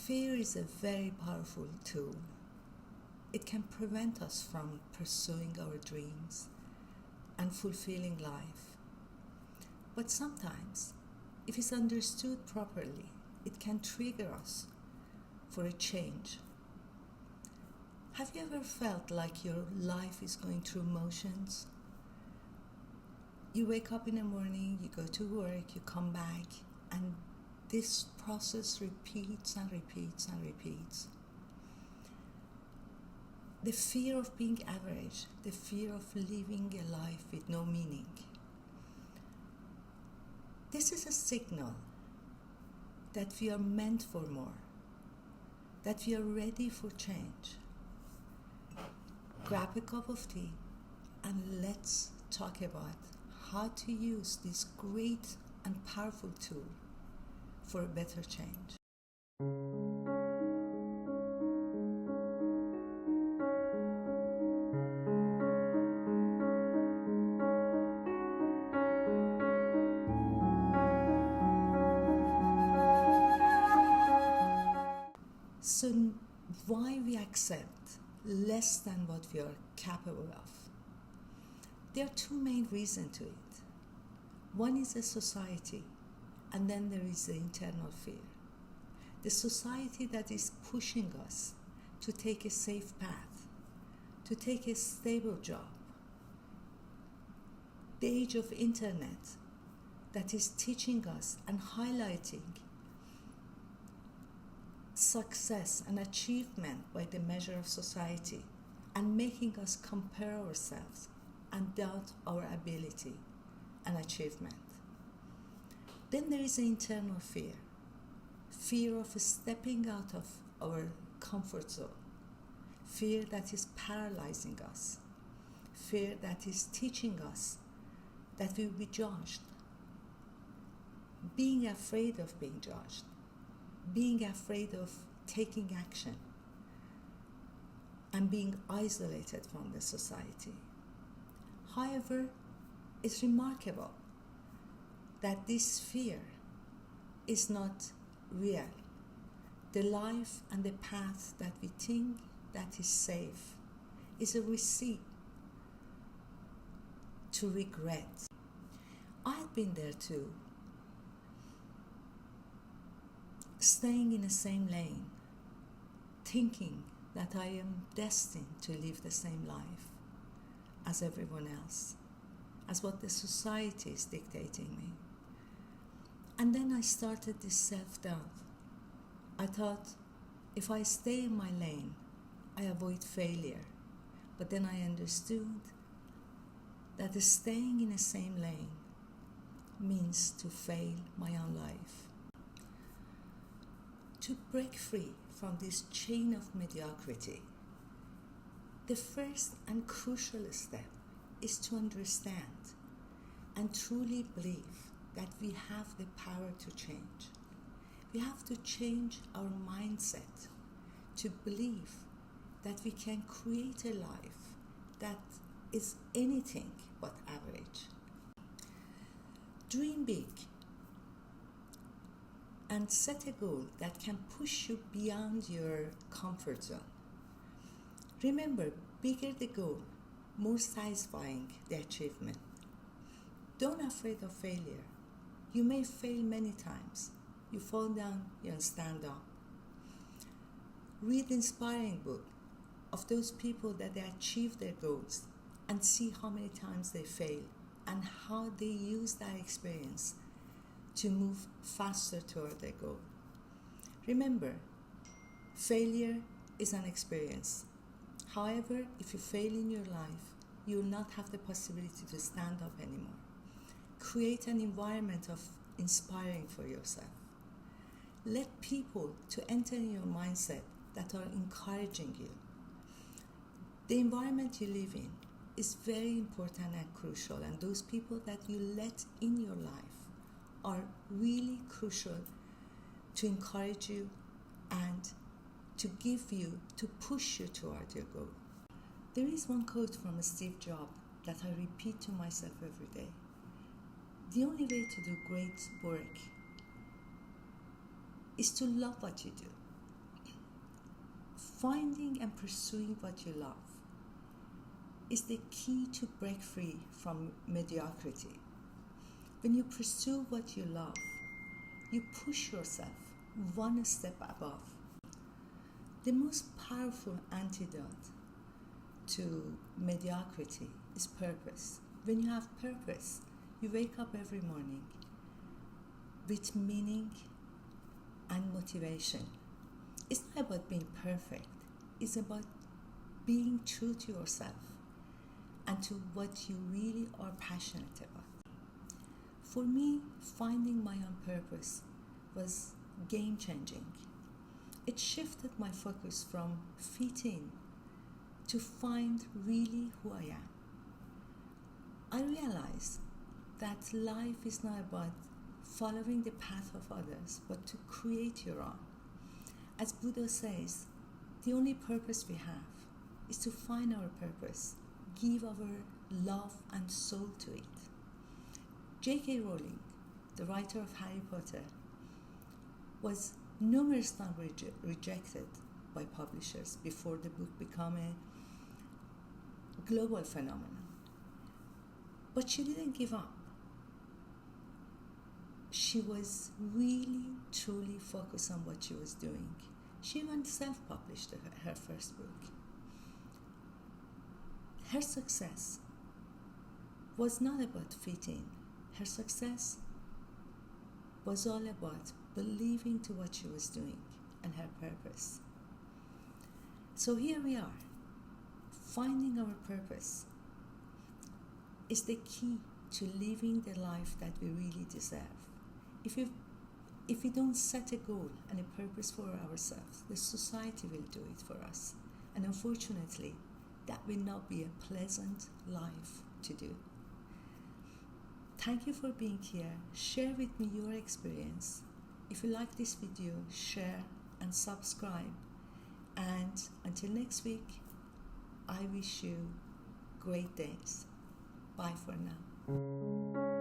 Fear is a very powerful tool. It can prevent us from pursuing our dreams and fulfilling life. But sometimes, if it's understood properly, it can trigger us for a change. Have you ever felt like your life is going through motions? You wake up in the morning, you go to work, you come back, and this process repeats and repeats and repeats. The fear of being average, the fear of living a life with no meaning. This is a signal that we are meant for more, that we are ready for change. Grab a cup of tea and let's talk about how to use this great and powerful tool for a better change. So why we accept less than what we are capable of? There are two main reasons to it. One is a society, and then there is the internal fear. The society that is pushing us to take a safe path, to take a stable job. The age of internet that is teaching us and highlighting success and achievement by the measure of society and making us compare ourselves and doubt our ability and achievement. Then there is an internal fear. Fear of stepping out of our comfort zone. Fear that is paralyzing us. Fear that is teaching us that we will be judged. Being afraid of being judged. Being afraid of taking action. And being isolated from the society. However, it's remarkable that this fear is not real. The life and the path that we think that is safe is a receipt to regret. I have been there too. Staying in the same lane, thinking that I am destined to live the same life as everyone else, as what the society is dictating me. And then I started this self-doubt. I thought, if I stay in my lane, I avoid failure. But then I understood that staying in the same lane means to fail my own life. To break free from this chain of mediocrity, the first and crucial step is to understand and truly believe that we have the power to change. We have to change our mindset to believe that we can create a life that is anything but average. Dream big and set a goal that can push you beyond your comfort zone. Remember, bigger the goal, more satisfying the achievement. Don't be afraid of failure. You may fail many times. You fall down, you stand up. Read inspiring book of those people that they achieve their goals and see how many times they fail and how they use that experience to move faster toward their goal. Remember, failure is an experience. However, if you fail in your life, you will not have the possibility to stand up anymore. Create an environment of inspiring for yourself. Let people to enter in your mindset that are encouraging you. The environment you live in is very important and crucial, and those people that you let in your life are really crucial to encourage you and to give you, to push you toward your goal. There is one quote from Steve Jobs that I repeat to myself every day. The only way to do great work is to love what you do. Finding and pursuing what you love is the key to break free from mediocrity. When you pursue what you love, you push yourself one step above. The most powerful antidote to mediocrity is purpose. When you have purpose, you wake up every morning with meaning and motivation. It's not about being perfect, it's about being true to yourself and to what you really are passionate about. For me, finding my own purpose was game changing. It shifted my focus from fit in to find really who I am. I realized that life is not about following the path of others, but to create your own. As Buddha says, the only purpose we have is to find our purpose, give our love and soul to it. J.K. Rowling, the writer of Harry Potter, was numerous times rejected by publishers before the book became a global phenomenon. But she didn't give up. She was really, truly focused on what she was doing. She even self-published her first book. Her success was not about fitting. Her success was all about believing to what she was doing and her purpose. So here we are. Finding our purpose is the key to living the life that we really deserve. If we don't set a goal and a purpose for ourselves, the society will do it for us. And unfortunately, that will not be a pleasant life to do. Thank you for being here. Share with me your experience. If you like this video, share and subscribe. And until next week, I wish you great days. Bye for now.